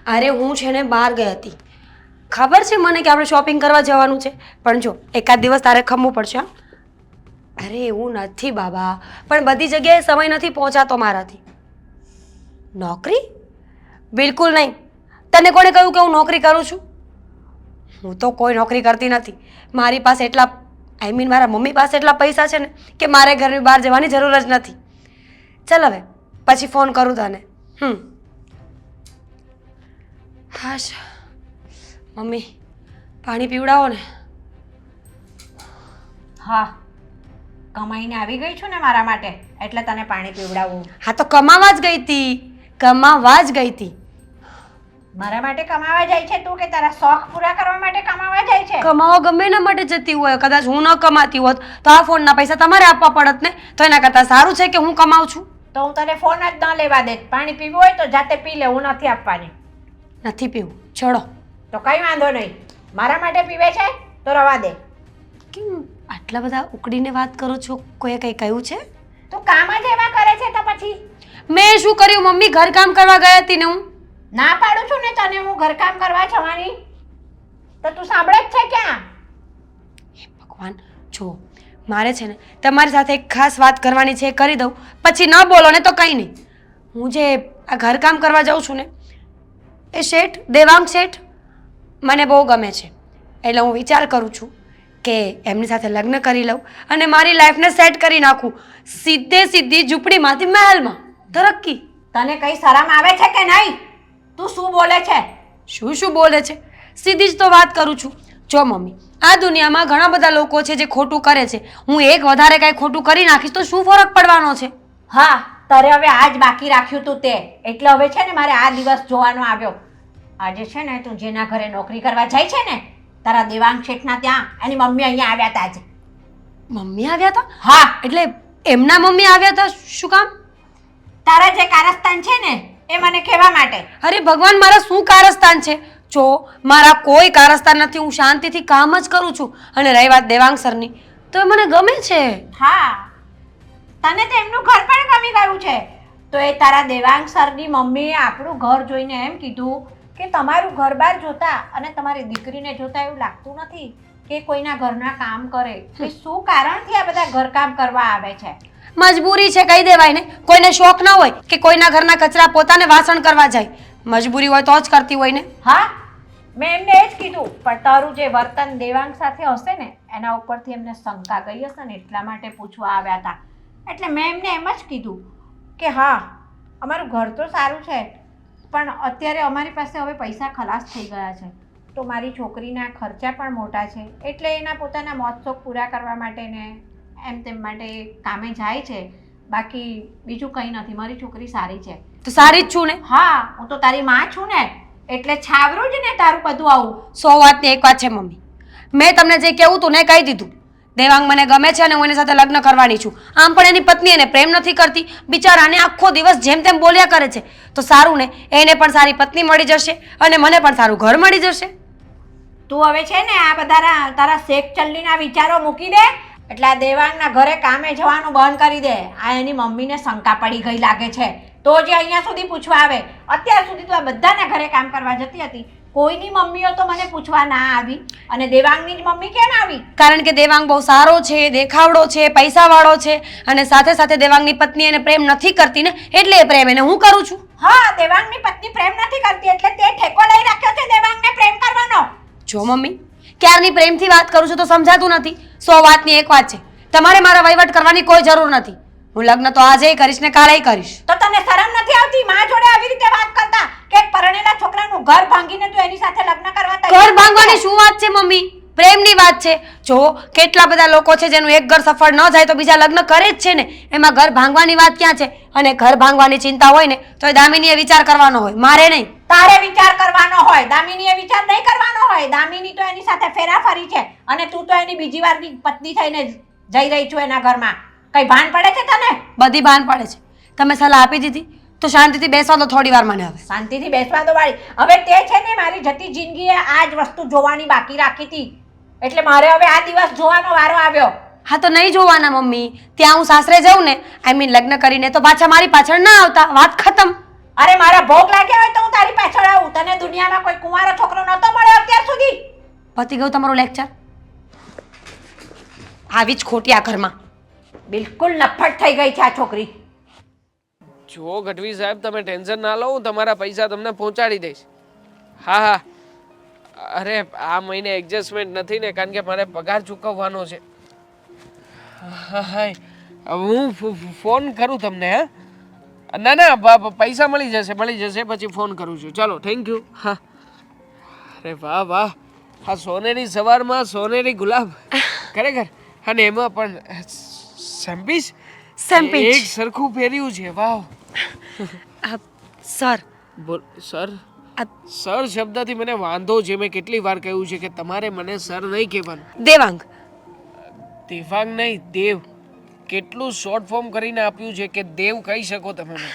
અરે હું છે ને બહાર ગઈ હતી. ખબર છે મને કે આપણે શોપિંગ કરવા જવાનું છે, પણ જો એકાદ દિવસ તારે ખમવું પડશે. અરે એવું નથી બાબા, પણ બધી જગ્યાએ સમય નથી પહોંચાતો મારાથી. નોકરી? બિલકુલ નહીં. તને કોણે કહ્યું કે હું નોકરી કરું છું? હું તો કોઈ નોકરી કરતી નથી. મારી પાસે એટલા મારા મમ્મી પાસે એટલા પૈસા છે ને કે મારે ઘરની બહાર જવાની જરૂર જ નથી. ચાલ હવે પછી ફોન કરું તને. હાશ. મમ્મી પાણી પીવડાવો ને. હા, કમાઈને આવી ગઈ છું ને મારા માટે, એટલે તને પાણી પીવડાવું. હા તો કમાવા જ ગઈ હતી. કમાવા જ ગઈ હતી. મારા માટે કમાવા જાય છે તું, કે તારા શોખ પૂરા કરવા માટે કમાવા જાય છે? કમાવા ગમે એના માટે જતી હોય. કદાચ હું ન કમાતી હોત તો આ ફોનના પૈસા તમારે આપવા પડત ને. તો એના કરતાં સારું છે કે હું કમાઉં છું. તો હું તને ફોન જ ન લેવા દે. પાણી પીવું હોય તો જાતે પી લે, હું નથી આપવાની. નથી પીવું, છોડો. તો કઈ વાંધો નહીં. મારા માટે પીવે છે તો રવા દે. કેમ આટલા બધા ઉકળીને વાત કરો છો? કોઈએ કંઈ કહ્યું છે? તું કામ જ એવા કરે છે તો પછી? મેં શું કર્યું મમ્મી? ઘરકામ કરવા ગઈ હતી ને હું. ના પાડું છું ને તને હું ઘરકામ કરવા જવાની, તો તું સાંભળે જ છે ક્યાં? હે ભગવાન, જો મારે છે ને તમારી સાથે એક ખાસ વાત કરવાની છે, કરી દઉં પછી ન બોલો ને તો કંઈ નહીં. હું જે આ ઘરકામ કરવા જાઉં છું ને એ શેઠ, દેવાંગ શેઠ મને બહુ ગમે છે. એટલે હું વિચાર કરું છું કે એમની સાથે લગ્ન કરી લઉં અને મારી લાઈફને સેટ કરી નાખું. સીધી ઝૂંપડીમાંથી મહેલમાં. તરક્કી. તને કઈ શરમ આવે છે કે નહીં? તું શું બોલે છે? શું બોલે છે? સીધી જ તો વાત કરું છું. જો મમ્મી, આ દુનિયામાં ઘણા બધા લોકો છે જે ખોટું કરે છે. હું એક વધારે કાંઈ ખોટું કરી નાખીશ તો શું ફરક પડવાનો છે? હા, તારે હવે આજ બાકી રાખ્યું તું તે, એટલે હવે છે ને મારે આ દિવસ જોવાનો આવ્યો. આજે છે ને તું જેના ઘરે નોકરી કરવા જાય છે ને, તારા દેવાંગ શેઠના ત્યાં એની મમ્મી અહીંયા આવ્યા હતા આજે. મમ્મી આવ્યા હતા? હા. એટલે એમના મમ્મી આવ્યા હતા? શું કામ? તારા જે કારસ્તાન છે ને એ મને કહેવા માટે. અરે ભગવાન, મારા શું કારસ્તાન છે? જો મારા કોઈ કારસ્તાન નથી. હું શાંતિથી કામ જ કરું છું. અને રહી વાત દેવાંગ સરની, તો એ મને ગમે છે. હા, તને તો એમનું ઘર પણ ગમી ગયું છે. તો એ તારા દેવાંગ સરની મમ્મીએ આપણું ઘર જોઈને એમ કીધું કે તમારું ઘર બહાર જોતા અને તમારી દીકરીને જોતા એવું લાગતું નથી કે કોઈના ઘરના કામ કરે. એ શું કારણથી આ બધા ઘરકામ કરવા આવે છે? મજબૂરી છે, કહી દેવાય ને. કોઈને શોખ ના હોય કે કોઈના ઘરના કચરા પોતાને વાસણ કરવા જાય. મજબૂરી હોય તો જ કરતી હોય ને. હા, મેં એમને એ જ કીધું, પણ તારું જે વર્તન દેવાંગ સાથે હશે ને એના ઉપરથી એમને શંકા ગઈ હશે ને એટલા માટે પૂછવા આવ્યા હતા. એટલે મેં એમને એમ જ કીધું કે હા, અમારું ઘર તો સારું છે, પણ અત્યારે અમારી પાસે હવે પૈસા ખલાસ થઈ ગયા છે, તો મારી છોકરીના ખર્ચા પણ મોટા છે, એટલે એના પોતાના મોજ શોખ પૂરા કરવા માટે ને એમ તેમ માટે કામે જાય છે. બાકી બીજું કંઈ નથી. મારી છોકરી સારી છે. તો સારી જ છું ને. હા, હું તો તારી માં છું ને, એટલે છાવરું જ ને તારું બધું આવું. 100 વાતની એક વાત છે મમ્મી, મેં તમને જે કહેવું તું ને કહી દીધું. દેવાંગ મને ગમે છે અને હું એની સાથે લગ્ન કરવાની છું. આમ પણ એની પત્ની એને પ્રેમ નથી કરતી. બિચારાને આખો દિવસ જેમ તેમ બોલ્યા કરે છે. તો સારું ને, એને પણ સારી પત્ની મળી જશે અને મને પણ સારું ઘર મળી જશે. તું હવે છે ને આ બધા તારા શેખ ચલ્લીના વિચારો મૂકી દે, એટલે આ દેવાંગના ઘરે કામે જવાનું બંધ કરી દે. આ એની મમ્મીને શંકા પડી ગઈ લાગે છે, તો જે અહીંયા સુધી પૂછવા આવે. અત્યાર સુધી તો આ બધાના ઘરે કામ કરવા જતી હતી, કોઈની મમ્મીઓ તો મને પૂછવા ના આવી, અને દેવાંગની જ મમ્મી કેમ આવી? કારણ કે દેવાંગ બહુ સારો છે, દેખાવડો છે, પૈસાવાળો છે અને સાથે સાથે દેવાંગની પત્ની એને પ્રેમ નથી કરતી ને, એટલે એ પ્રેમ એને હું કરું છું. હા, દેવાંગની પત્ની પ્રેમ નથી કરતી એટલે તે ઠેકો લઈ રાખ્યો છે દેવાંગને પ્રેમ કરવાનો. જો મમ્મી, ક્યારની પ્રેમથી વાત કરું છું તો સમજાતું નથી. 100 વાતની એક વાત છે, તમારે મારા વહીવટ કરવાની કોઈ જરૂર નથી. હું લગ્ન તો આજે કરીશ ને કાલે કરીશ. તો તને શરમ નથી આવતી માં જોડે આવી રીતે વાત કરતા કે પરણેલા છોકરાનું ઘર ભાંગીને તું એની સાથે લગ્ન કરવા તૈયાર? ઘર ભાંગવાની શું વાત છે મમ્મી? પ્રેમની વાત છે. જો કેટલા બધા લોકો છે જેનું એક ઘર સફળ ન જાય તો બીજા લગ્ન કરે જ છે ને. એમાં ઘર ભાંગવાની વાત ક્યાં છે? અને ઘર ભાંગવાની ચિંતા હોય ને તો એ દામિનીએ વિચાર કરવાનો હોય, મારે નહીં. તારે વિચાર કરવાનો હોય, દામિનીએ વિચાર નહીં કરવાનો હોય. દામિની તો એની સાથે ફેરાફરી છે અને તું તો એની બીજી વારની પત્ની થઈને જઈ રહી છું એના ઘરમાં. કઈ ભાન પડે છે તને? બધી ભાન પડે છે. તમે સલાહ આપી દીધી તો શાંતિથી બેસવા દો થોડી વાર મને. હવે શાંતિથી બેસવા દો વાળી. હવે તે છે ને મારી જતી જિંદગીએ આ જ વસ્તુ જોવાની બાકી રાખી હતી, એટલે મારે હવે આ દિવસ જોવાનો વારો આવ્યો. હા તો નહીં જોવાના મમ્મી. ત્યાં હું સાસરે જાઉં ને, લગ્ન કરીને તો પાછા મારી પાછળ ના આવતા. વાત ખતમ. અરે મારા ભોગ લાગ્યા હોય તો હું તારી પાછળ આવું, તને તને દુનિયામાં કોઈ કુંવારો છોકરો નહોતો મળ્યો અત્યાર સુધી? પતી ગયું તમારું લેક્ચર. આવી જ ખોટી આ ઘરમાં. બિલકુલ નફ્ફટ થઈ ગઈ છે આ છોકરી. જો ગઢવી સાહેબ તમે ટેન્શન ના લો, હું તમારા પૈસા તમને પહોંચાડી દઈશ. હા હા, અરે આ મહિને એડજસ્ટમેન્ટ નથી ને, કારણ કે મારે પગાર ચૂકવવાનો છે. હા હા, હું ફોન કરું તમને. હા ના ના, પૈસા મળી જશે પછી ફોન કરું છું. ચાલો, થેન્ક યુ. હા, અરે વાહ વાહ, આ સોનેરી સવારમાં સોનેરી ગુલાબ ખરેખર. અને એમાં પણ સેમ્પીસ સેમ્પીસ. એક સરખું પહેર્યું છે. વાવ. સર, બોલ સર. આ સર શબ્દથી મને વાંધો છે. મેં કેટલી વાર કહ્યું છે કે તમારે મને સર નહીં કહેવાનું. દેવાંગ. દેવાંગ નહીં, દેવ. કેટલું શોર્ટ ફોર્મ કરીને આપ્યું છે કે દેવ કહી શકો તમે મને.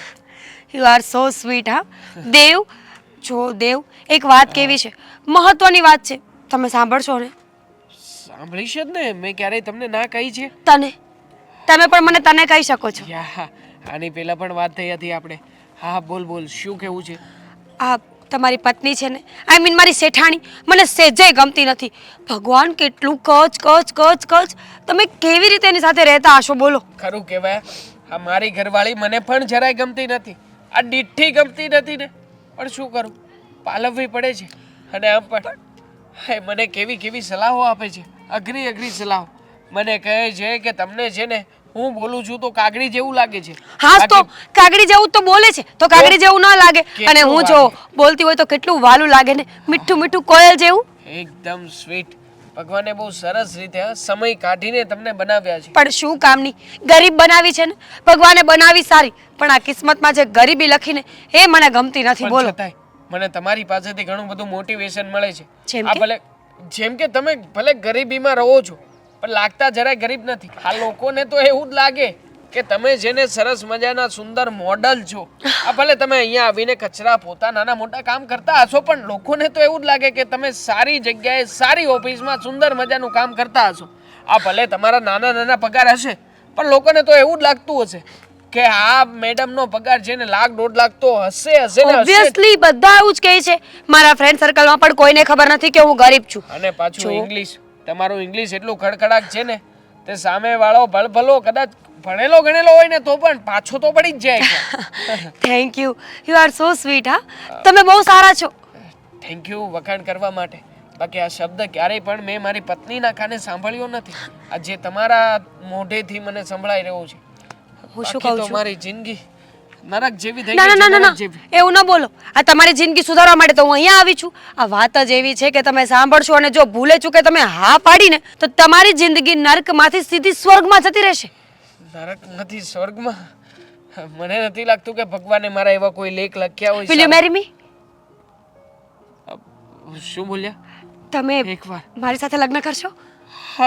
You are so sweet. હા, દેવ. જો દેવ, એક વાત કેવી છે, મહત્વની વાત છે, તમે સાંભળશો ને? સાંભળીશ જ ને, મેં ક્યારેય તમને ના કહી છે? તને, તમે પણ મને તને કહી શકો છો. યા, આની પહેલા પણ વાત થઈ હતી આપણે. હા બોલ બોલ, શું કહેવું છે? આ તમારી પત્ની છે ને, આઈ મીન મારી શેઠાણી, મને સેજે ગમતી નથી. ભગવાન કેટલું કચ કચ કચ કચ. તમે કેવી રીતે એની સાથે રહેતા હશો બોલો? ખરું કહેવાય. આ મારી ઘરવાળી મને પણ જરાય ગમતી નથી. આ ડીઠી ગમતી નથી ને, પણ શું કરું, પાલવવી પડે છે. અને આમ પણ હે મને કેવી કેવી સલાહો આપે છે, અઘરી અઘરી સલાહો. મને કહે છે કે તમને છે ને હું બોલું છું તો કાગડી જેવું લાગે છે. હા તો કાગડી જેવું તો બોલે છે, તો કાગડી જેવું ના લાગે. અને હું જો બોલતી હોય તો કેટલું વાલું લાગે ને, મીઠું મીઠું કોયલ જેવું. એકદમ સ્વીટ. ભગવાને બહુ સરસ રીતે સમય કાઢીને તમને બનાવ્યા છે. પણ શું કામની ગરીબ બનાવી છે ને, ભગવાને બનાવી સારી, પણ આ કિસ્મતમાં જે ગરીબી લખીને એ મને ગમતી નથી. બોલો. છતાંય મને તમારી પાસેથી ઘણું બધું મોટિવેશન મળે છે. જેમ આ કે? ભલે જેમ કે તમે ભલે ગરીબીમાં રહો છો પણ લાગતા જરાય ગરીબ નથી. આ લોકોને તો એવું જ લાગે કે તમે જેને સરસ મજાના સુંદર મોડલ છો. આ ભલે તમે અહીંયા આવીને કચરા પોતા નાના મોટા કામ કરતા હશો, પણ લોકોને તો એવું જ લાગે કે તમે સારી જગ્યાએ સારી ઓફિસમાં સુંદર મજાનું કામ કરતા હશો. આ ભલે તમારા નાના નાના પગાર હશે, પણ લોકોને તો એવું જ લાગતું હશે કે આ મેડમનો પગાર છે ને લાખ દોઢ લાખ તો હશે ને હશે. ઓબ્વિયસલી બધા એવું જ કહે છે. મારા ફ્રેન્ડ સર્કલમાં પણ કોઈને ખબર નથી કે હું ગરીબ છું. અને પાછું ઇંગ્લિશ, તમારું ઇંગ્લિશ એટલું ખડખડાટ છે ને, તે સામે વાળો ભલભલો કદાચ ભણેલો ગણેલો હોય ને તો પણ પાછો તો પડી જ જાય. Thank you, you are so sweet. હા, તમે બહુ સારા છો. થેન્ક યુ વખાણ કરવા માટે. બાકી આ શબ્દ ક્યારેય પણ મેં મારી પત્નીના કાને સાંભળ્યો નથી. આ જે તમારા મોઢેથી મને સંભળાઈ રહ્યો છે. હું શું બાકી કહું તો છું? મારી જિંદગી નરક જેવી થઈ ના ગઈ ના છે, ના ના નરક જેવી. એવું ના બોલો. આ તમારી જિંદગી સુધારવા માટે તો હું અહીંયા આવી છું. આ વાત જ એવી છે કે તમે સાંભળશો અને જો ભૂલે ચૂકે તમે હા પાડીને તો તમારી જિંદગી નર્કમાંથી સીધી સ્વર્ગમાં જતી રહેશે. નરક નથી, સ્વર્ગમાં. મને નથી લાગતું કે ભગવાને મારા એવા કોઈ લેખ લખ્યા હોય. વિલ યુ મેરી મી? શું બોલ્યા? તમે એકવાર મારી સાથે લગ્ન કરશો?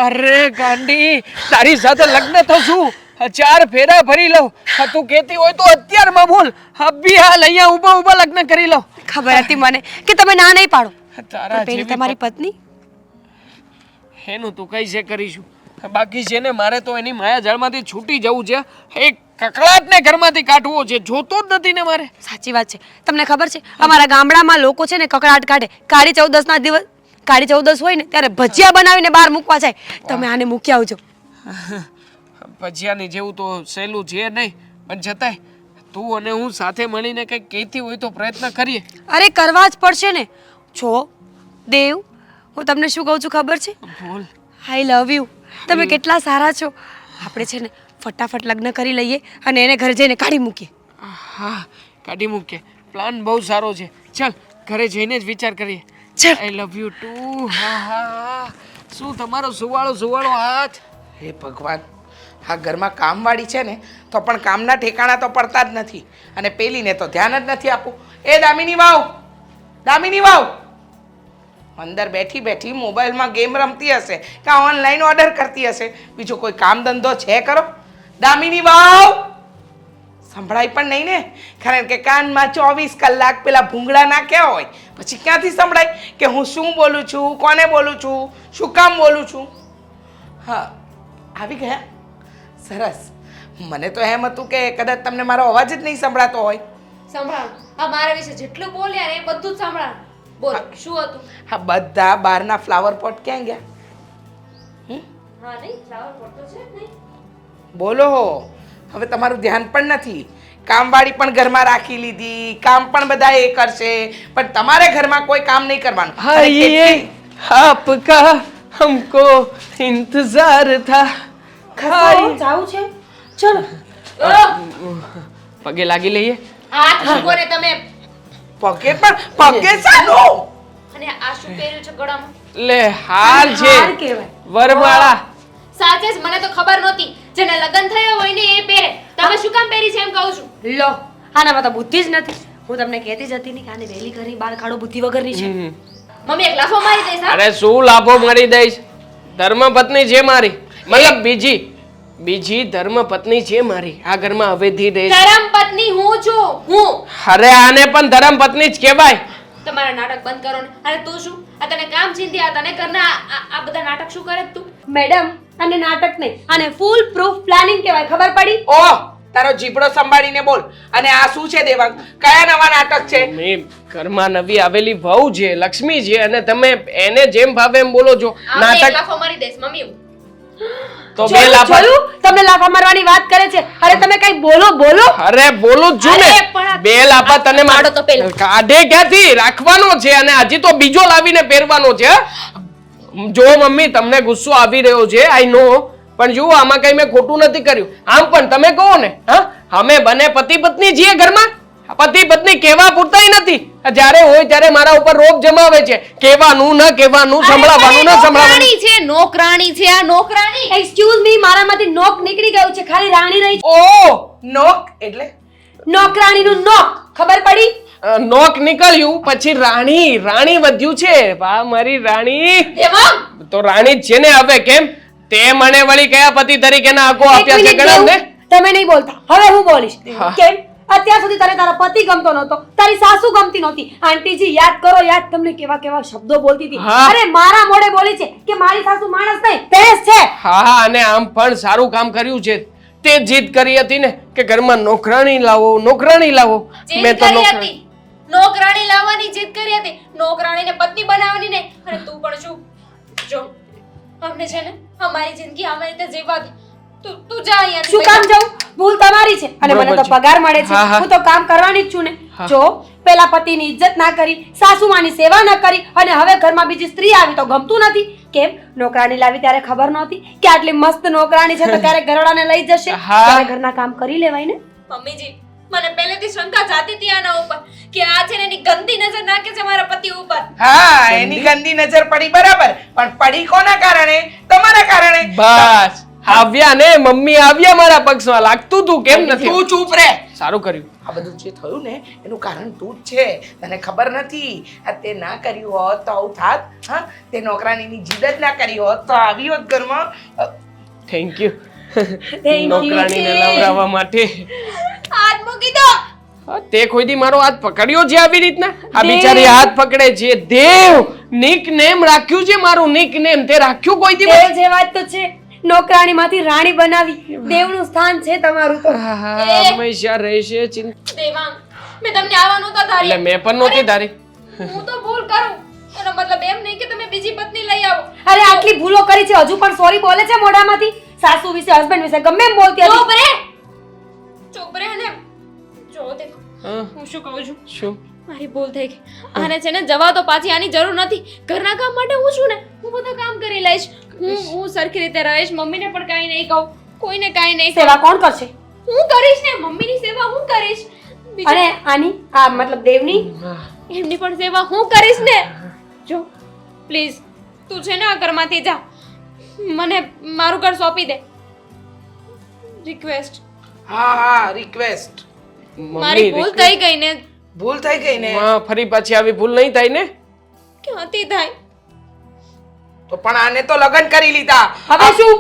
અરે ગાંડી, તારી સાથે લગ્ન તો શું, 4 ફેરા ફરી લઉં. તું કહેતી હોય તો અત્યારમાં બોલ, અભી હાલ અહીંયા ઊભા ઊભા લગ્ન કરી લઉં. ખબર હતી મને કે તમે ના નહીં પાડો. તારા પણ પેલી જેવી તમારી પત્ની, એનું તું કઈ છે કરીશું. બાકી છે ને મારે તો એની માયા જાળમાંથી છૂટી જવું છે. એક કકળાટને ઘરમાંથી કાઢવો છે, જોતો જ નથી ને મારે. સાચી વાત છે. તમને ખબર છે અમારા ગામડામાં લોકો છે ને કકળાટ કાઢે. કાળી ચૌદસના દિવસ, કાળી ચૌદસ હોય ને ત્યારે ભજીયા બનાવીને બહાર મૂકવા જાય. તમે આને મૂકી આવજો. ભજીયાની જેવું તો સહેલું છે નહીં, પણ છતાંય તું અને હું સાથે મળીને કંઈક કહેતી હોય તો પ્રયત્ન કરીએ. અરે કરવા જ પડશે ને. જો દેવ, હું તમને શું કહું છું ખબર છે? બોલ. આઈ લવ યુ. તમે કેટલા સારા છો. આપણે છે ને ફટાફટ લગ્ન કરી લઈએ અને એને ઘરે જઈને કાઢી મૂકીએ. હા, કાઢી મૂકીએ. પ્લાન બહુ સારો છે. ચાલ ઘરે જઈને જ વિચાર કરીએ. ચાલ. આઈ લવ યુ ટુ. હા હા, શું તમારો સુવાળો હાથ. હે ભગવાન, આ ઘરમાં કામવાળી છે ને તો પણ કામના ઠેકાણા તો પડતા જ નથી, અને પેલીને તો ધ્યાન જ નથી આપવું. એ દામિની વાવ, દામિની વાવ, અંદર બેઠી બેઠી મોબાઈલમાં ગેમ રમતી હશે કે ઓનલાઈન ઓર્ડર કરતી હશે, બીજો કોઈ કામ ધંધો છે કરો? દામિની વાવ, સંભળાય પણ નહીં ને, કારણ કે કાનમાં 24 કલાક પેલા ભૂંગળા નાખ્યા હોય, પછી ક્યાંથી સંભળાય કે હું શું બોલું છું, કોને બોલું છું, શું કામ બોલું છું. હા, આવી ગયા? સરસ. મને તો એમ હતું કે કદાચ તમને મારો અવાજ જ નહીં સંભળાતો હોય. સંભળાવો. આ મારા વિશે જેટલું બોલ્યા ને એ બધું જ સાંભળવાનું. બોલ શું હતું? હા બધા બહારના ફ્લાવર પોટ ક્યાં ગયા? હા નહીં ફ્લાવર પોટ તો છે જ નહીં. બોલો હવે તમારું ધ્યાન પણ નથી. કામવાળી પણ ઘરમાં રાખી લીધી, કામ પણ બધા એ કરશે, પણ તમારે ઘરમાં કોઈ કામ નહીં કરવાનું. અને કેટલી- આપકા हमको इंतजार था. જાવું છે ચલો. પગે લાગી લઈએ. હાથ મૂકો ને તમે. પગે પણ પગે સાનું? અને આ શું પહેર્યું છે ગળામાં? લે હાર છે હાર કહેવાય. વરમાળા. સાચે જ મને તો ખબર નહોતી. જેને લગ્ન થયો હોય ને એ પહેરે. તમે શું કામ પહેરી છે એમ કહું છું. લો આનામાં તો બુદ્ધિ જ નથી. હું તમને કહેતી જ હતી ને કે આને વહેલી ઘરની બહાર કાઢો, બુદ્ધિ વગરની છે. મમ્મી એક લાફો મારી દઈશ હા? અરે શું લાભો મળી દઈશ? ધર્મપત્ની છે મારી, મતલબ બીજી ધર્મપત્ની છે મારી. આ ઘરમાં હવેથી રહીશ. ધરમ પત્ની હું છું હું. અરે આને પણ ધર્મપત્ની જ કહેવાય. તમારા નાટક બંધ કરો ને. અને તું શું? આ તને કામ ચિંતી આ તને ઘરના આ બધા નાટક શું કરે તું? મેડમ આને નાટક નહીં, આને ફૂલ પ્રૂફ પ્લાનિંગ કહેવાય. ખબર પડી? ઓહ તારો જીભડો સંભાળીને બોલ. અને આ શું છે દેવાંગ? કયા નવા નાટક છે? મેં ઘરમાં નવી આવેલી વહુ છે, લક્ષ્મી છે, અને તમે એને જેમ ભાવે એમ બોલો છો. આમે એક નાટક લાફો મારી દઈશ મમ્મી હું. તો બે જોયું? લાફા. જોયું? તમને લાફા મારવાની વાત કરે છે. અરે તમે કઈ બોલો. અરે બોલું જ છું ને. અરે પણ આ- બે લાફા તને પાડો તો પેલો. કાઢે ક્યાંથી? રાખવાનો છે અને હજી તો બીજો લાવીને પહેરવાનો છે. જો મમ્મી તમને ગુસ્સો આવી રહ્યો છે, આઈ નો, પણ જુઓ આમાં કઈ મેં ખોટું નથી કર્યું. આમ પણ તમે કહો ને, હા અમે બને પતિ પત્ની છીએ ઘરમાં. પતિ પત્ની કેવા પૂરતાય નથી. જ્યારે હોય ત્યારે મારા ઉપર રોપ જમાવે છે. કહેવાનું ન કહેવાનું, સંભળાવવાનું ન સંભળાવવાનું. નોકરાણી છે નોકરાણી છે આ નોકરાણી. એક્સક્યુઝ મી, મારામાંથી નોક નીકળી ગયું છે, ખાલી રાણી રહી છે. ઓ નોક એટલે નોકરાણીનું નોક. ખબર પડી? નોક નીકળ્યું પછી રાણી વધ્યું છે. વાહ મારી રાણી. દેવાંગ તો રાણી જ છે ને હવે. કેમ તે મને વળી કયા પતિ તરીકેના હકો એક આપ્યા છે મિનિટ ગણાવ ને. દેવું. તમે નહીં બોલતા, હવે હું બોલીશ. હા. કેમ? અત્યાર સુધી તને તારો પતિ ગમતો નહોતો, તારી સાસુ ગમતી નહોતી. આંટીજી યાદ કરો, યાદ તમને કેવા કેવા શબ્દો બોલતી હતી. હા. અરે મારા મોઢે બોલી છે કે મારી સાસુ માણસ નહીં ભેંસ છે. હા અને આમ પણ સારું કામ કર્યું છે. તે જીદ કરી હતી ને કે ઘરમાં નોકરાણી લાવો. જીદ મેં તો કરી નોકરાણી. હતી. નોકરાણી લાવવાની જીદ કરી હતી. નોકરાણીને પત્ની બનાવવાની નહીં. અને તું પણ શું? જો અમને છે ને અમારી જિંદગી અમારી રીતે જીવવા દે. તું જા અહીંયાથી. શું કામ જાઉં? ભૂલ તમારી છે અને મને બરોબર તો છે. પગાર મળે છે. હા, હા. હું તો કામ કરવાની જ છું ને. હા. જો પેલા પતિની ઇજ્જત ના કરી, સાસુમાની સેવા ના કરી અને હવે ઘરમાં બીજી સ્ત્રી આવી તો ગમતું નથી. કેમ? નોકરાણી લાવી ત્યારે ખબર નહોતી કે આટલી મસ્ત નોકરાણી છે તો ત્યારે ઘરવાળાને લઈ જશે. હા. ત્યારે ઘરના કામ કરી લેવાય ને. મમ્મીજી મને પહેલેથી શંકા જાતી હતી આના ઉપર કે આ છે ને એની ગંદી નજર નાખે છે મારા પતિ ઉપર. હા એની ગંદી નજર પડી બરાબર, પણ પડી કોના કારણે? તમારા કારણે. બસ આવ્યા ને મમ્મી આવ્યા મારા પક્ષમાં. લાગતું તું કેમ નથી? તું ચૂપ રહે. સારું કર્યું. આ બધું જે થયું ને એનું કારણ તું જ છે. તને ખબર નથી. આ તે ના કર્યું હોત તો આવું થાત. હા તે નોકરાણીની જીદ જ ના કરી હોત તો આવી હોત ઘરમાં. Thank you you. નોકરાણીને લવડાવવા માટે. હાથ મૂકી દો. હા, તે કોઈ દી મારો હાથ પકડ્યો છે આવી રીતના? આ દેવ. બિચારી હાથ પકડે છે. દેવ નિક નેમ રાખ્યું છે મારું. નિક નેમ તે રાખ્યું કોઈ દી? દેવ જેવા જ તો છે. નોકરાણીમાંથી રાણી બનાવી. દેવનું સ્થાન છે તમારું તો. આહા, હંમેશા રહેશે ચિંતા. દેવાંગ મેં તમને આવવાનું તો એટલે ધાર્યું. મેં પણ નહોતી ધારી. હું તો ભૂલ કરું એનો મતલબ એમ નહીં કે તમે બીજી પત્ની લઈ આવો. અરે આટલી ભૂલો કરી છે હજુ પણ સોરી બોલે છે મોઢામાંથી. સાસુ વિશે, હસબન્ડ વિશે ગમે એમ બોલતી હતી. ચૂપ રે. ચૂપ રે ને. જો દેખો હા, હું શું કહું છું. શું? મારી ભૂલ થઈ ગઈ. આને છે ને જવા તો પાછી આની જરૂર નથી. ઘરના કામ માટે હું છું ને હું બધું કામ કરી લઈશ. હું સરખી રીતે રહીશ. મમ્મીને પણ કાંઈ નહીં કહું, કોઈને કાંઈ નહીં કહું. સેવા કોણ કરશે? હું કરીશ ને મમ્મીની સેવા હું કરીશ. બીજું અને આની આ મતલબ દેવની એમની પણ સેવા હું કરીશ ને. જો પ્લીઝ તું છે ને આ ઘરમાંથી જા. મને મારું ઘર સોંપી દે. રિક્વેસ્ટ. હા રિક્વેસ્ટ. મારી ભૂલ થઈ ગઈ ને. ભૂલ થઈ ગઈ ને હા, ફરી પાછી આવી ભૂલ નહીં થાય ને. ક્યાંથી થાય? તો પણ આને તો લગ્ન કરી લીધા. હવે શું?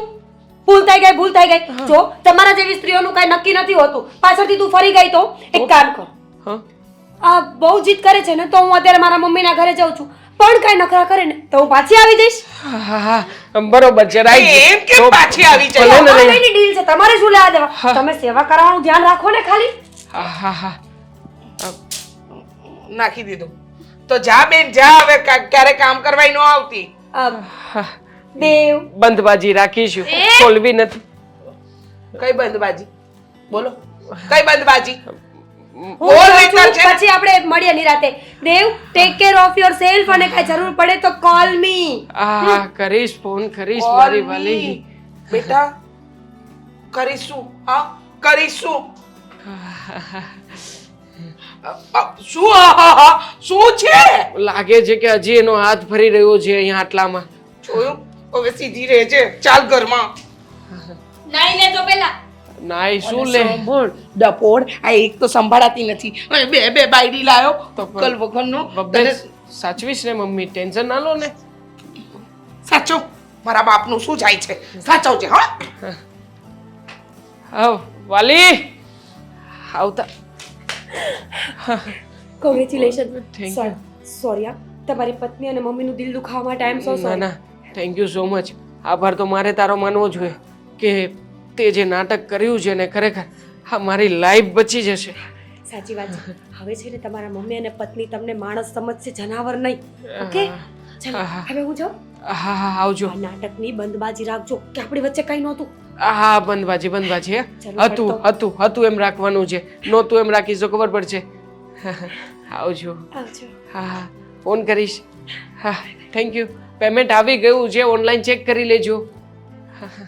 ભૂલ થઈ ગઈ. જો તમારા જેવી સ્ત્રીઓનું કઈ નક્કી નથી હોતું. પાછળથી તું ફરી ગઈ તો એક કામ કર. હા, આ બહુ જીદ કરે છે ને તો હું અત્યારે મારા મમ્મીના ઘરે જાઉં છું. પણ કઈ નખરા કરે ને તો હું પાછી આવી જઈશ. હા, હા, બરોબર છે. રાઈટ. એમ કેમ પાછી આવી જાય? ભલે ને આ નહીં. કઈની ડીલ છે? તમારે શું લેવા દેવા? તમે સેવા કરવાનું ધ્યાન રાખો ને ખાલી. હા, હા, હા. નાખી દીધું. તો જા બેન જા, હવે ક્યારે કામ કરવા ન આવતી. દેવ બંધબાજી રાખીશું, ખોલવી નથી. કઈ બંધબાજી બોલો, કઈ બંધબાજી? હું બોલ જાઉં રીતના છું, છે. પછી આપણે મળીએ નિરાતે. Dev take care of yourself, અને કઈ જરૂર પડે તો કોલ મી. હા કરીશ, ફોન કરીશ Call મારી me. વાલી. બેટા કરીશું, હા કરીશું. શું શું છે? લાગે છે કે હજી એનો હાથ ફરી રહ્યો છે અહીંયા આટલામાં. જોયું? હવે સીધી રહે છે. ચાલ ઘરમાં. નાઈ લેજો પેલા. નાઈ શું લે? સાંભળ, ડફોડ, આ એક તો સંભાળાતી નથી અને બે બે બાયડી લાયો તો પણ- કલ વગરનો. બબ્બે તને સાચવીશ ને મમ્મી, ટેન્શન ના લો ને. સાચો મારા બાપનું શું જાય છે? સાચવજે હા. આવ વાલી આવતા. કોંગ્રેચ્યુલેશન. Thank you. સોરી તમારી પત્ની અને મમ્મીનું દિલ દુખાવા માટે આઈ એમ સો ના સોરી. ના, થેન્ક યુ સો મચ. આભાર તો મારે તારો માનવો જોઈએ કે તે જે નાટક કર્યું છે ને ખરેખર હા મારી લાઈફ બચી જશે. સાચી વાત છે. હવે છે ને તમારા મમ્મી અને પત્ની તમને માણસ સમજશે, જનાવર નહીં. ઓકે ચાલો હા. હવે હું જાઉં. હા હા આવજો. આ નાટકની બંધબાજી રાખજો કે આપણી વચ્ચે કઈ નહોતું. હા બંધબાજી બંધબાજી હે. જરૂર હતું પડતો. હતું હતું એમ રાખવાનું છે, નહોતું એમ રાખીશ તો ખબર પડશે. આવજો. આવજો. હા હા ફોન કરીશ. હા થેન્ક યુ. પેમેન્ટ આવી ગયું છે, ઓનલાઈન ચેક કરી લેજો. હા હા